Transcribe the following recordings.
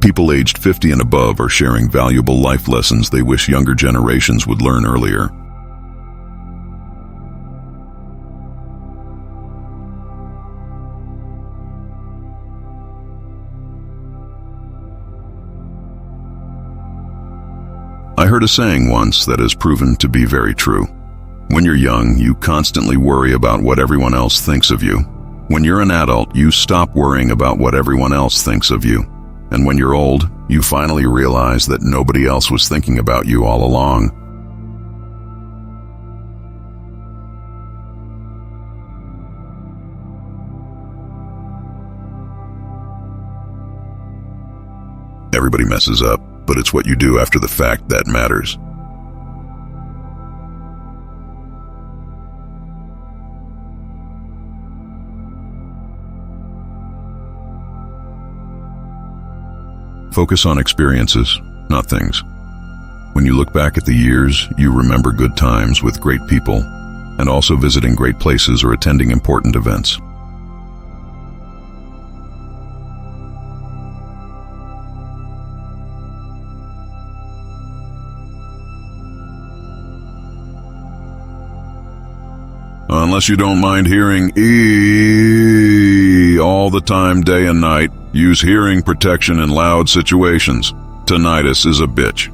People aged 50 and above are sharing valuable life lessons they wish younger generations would learn earlier. I heard a saying once that has proven to be very true. When you're young, you constantly worry about what everyone else thinks of you. When you're an adult, you stop worrying about what everyone else thinks of you. And when you're old, you finally realize that nobody else was thinking about you all along. Everybody messes up, but it's what you do after the fact that matters. Focus on experiences, not things. When you look back at the years, you remember good times with great people, and also visiting great places or attending important events. Unless you don't mind hearing all the time, day and night, use hearing protection in loud situations. Tinnitus is a bitch.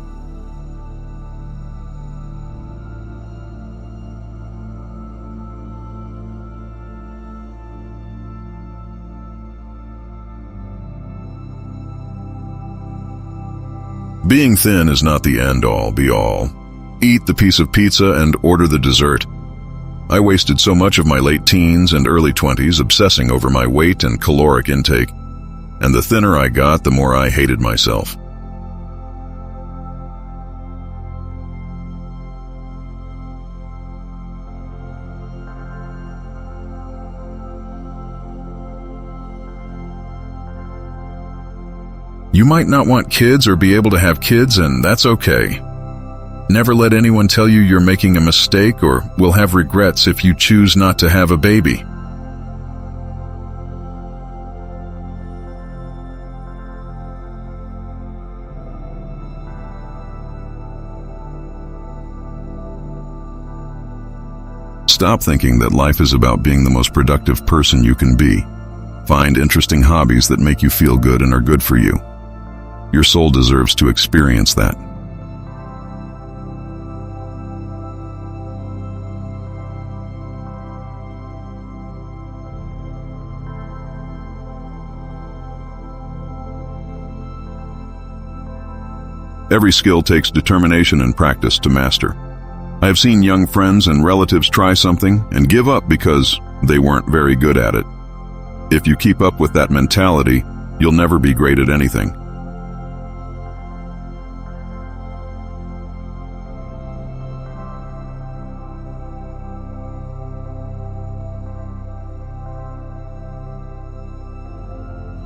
Being thin is not the end-all, be-all. Eat the piece of pizza and order the dessert. I wasted so much of my late teens and early 20s obsessing over my weight and caloric intake, and the thinner I got, the more I hated myself. You might not want kids or be able to have kids, and that's okay. Never let anyone tell you you're making a mistake or will have regrets if you choose not to have a baby. Stop thinking that life is about being the most productive person you can be. Find interesting hobbies that make you feel good and are good for you. Your soul deserves to experience that. Every skill takes determination and practice to master. I have seen young friends and relatives try something and give up because they weren't very good at it. If you keep up with that mentality, you'll never be great at anything.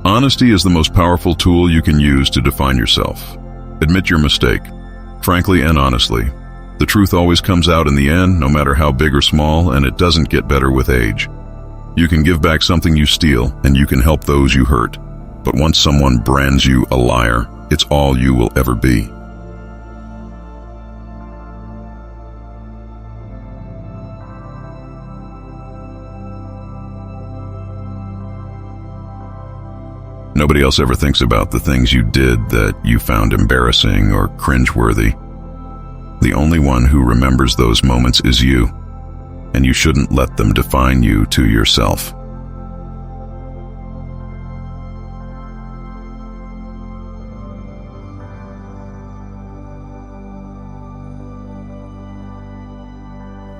Honesty is the most powerful tool you can use to define yourself. Admit your mistake, frankly and honestly. The truth always comes out in the end, no matter how big or small, and it doesn't get better with age. You can give back something you steal, and you can help those you hurt. But once someone brands you a liar, it's all you will ever be. Nobody else ever thinks about the things you did that you found embarrassing or cringeworthy. The only one who remembers those moments is you, and you shouldn't let them define you to yourself.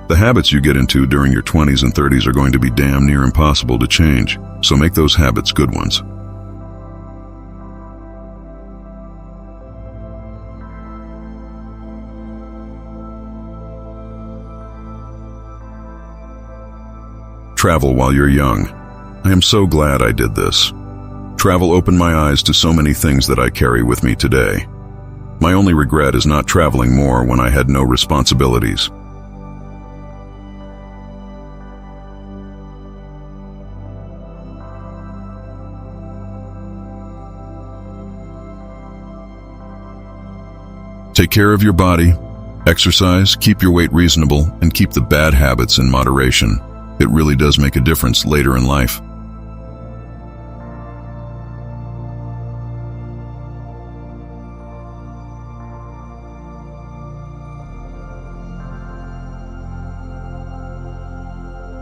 The habits you get into during your 20s and 30s are going to be damn near impossible to change, so make those habits good ones. Travel while you're young. I am so glad I did this. Travel opened my eyes to so many things that I carry with me today. My only regret is not traveling more when I had no responsibilities. Take care of your body, exercise, keep your weight reasonable, and keep the bad habits in moderation. It really does make a difference later in life.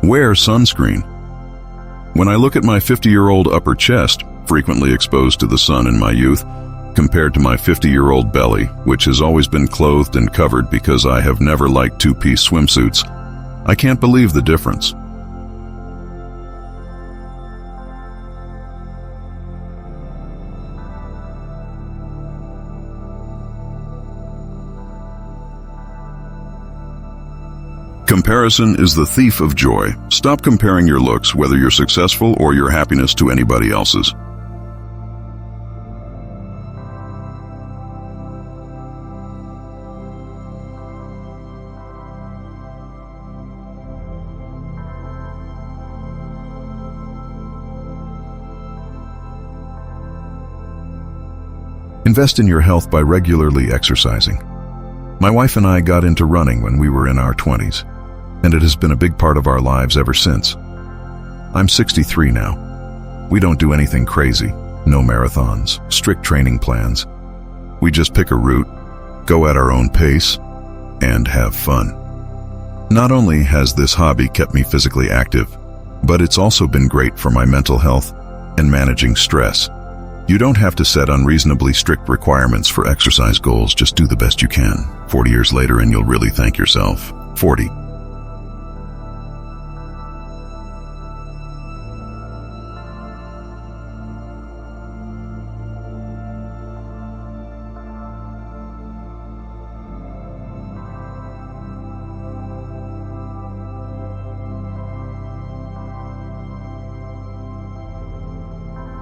Wear sunscreen. When I look at my 50-year-old upper chest, frequently exposed to the sun in my youth, compared to my 50-year-old belly, which has always been clothed and covered because I have never liked two-piece swimsuits, I can't believe the difference. Comparison is the thief of joy. Stop comparing your looks, whether you're successful or your happiness, to anybody else's. Invest in your health by regularly exercising. My wife and I got into running when we were in our 20s, and it has been a big part of our lives ever since. I'm 63 now. We don't do anything crazy, no marathons, strict training plans. We just pick a route, go at our own pace, and have fun. Not only has this hobby kept me physically active, but it's also been great for my mental health and managing stress. You don't have to set unreasonably strict requirements for exercise goals, just do the best you can. 40 years later and you'll really thank yourself. 40.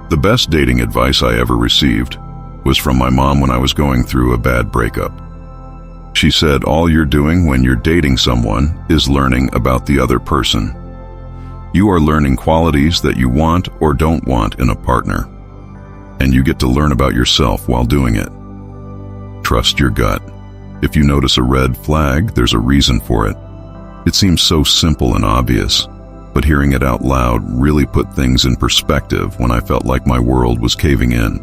The best dating advice I ever received was from my mom when I was going through a bad breakup. She said, all you're doing when you're dating someone is learning about the other person. You are learning qualities that you want or don't want in a partner, and you get to learn about yourself while doing it. Trust your gut. If you notice a red flag, there's a reason for it. It seems so simple and obvious, but hearing it out loud really put things in perspective when I felt like my world was caving in.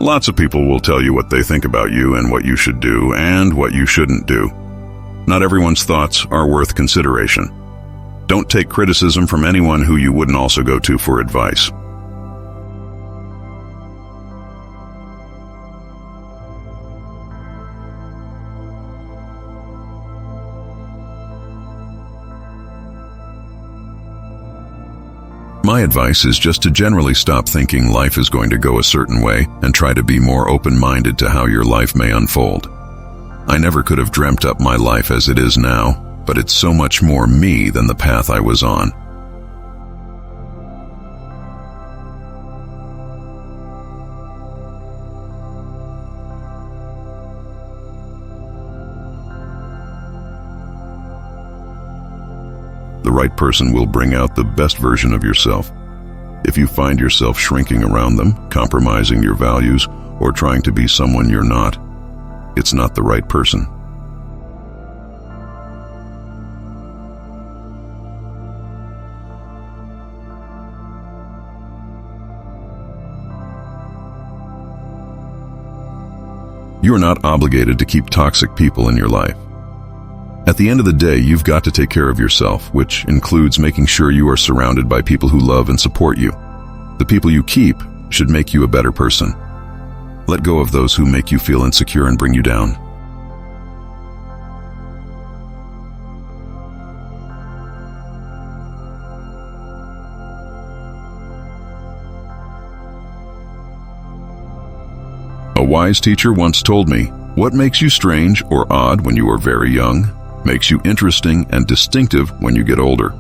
Lots of people will tell you what they think about you and what you should do and what you shouldn't do. Not everyone's thoughts are worth consideration. Don't take criticism from anyone who you wouldn't also go to for advice. My advice is just to generally stop thinking life is going to go a certain way and try to be more open-minded to how your life may unfold. I never could have dreamt up my life as it is now, but it's so much more me than the path I was on. The right person will bring out the best version of yourself. If you find yourself shrinking around them, compromising your values, or trying to be someone you're not, it's not the right person. You are not obligated to keep toxic people in your life. At the end of the day, you've got to take care of yourself, which includes making sure you are surrounded by people who love and support you. The people you keep should make you a better person. Let go of those who make you feel insecure and bring you down. A wise teacher once told me, "What makes you strange or odd when you are very young makes you interesting and distinctive when you get older."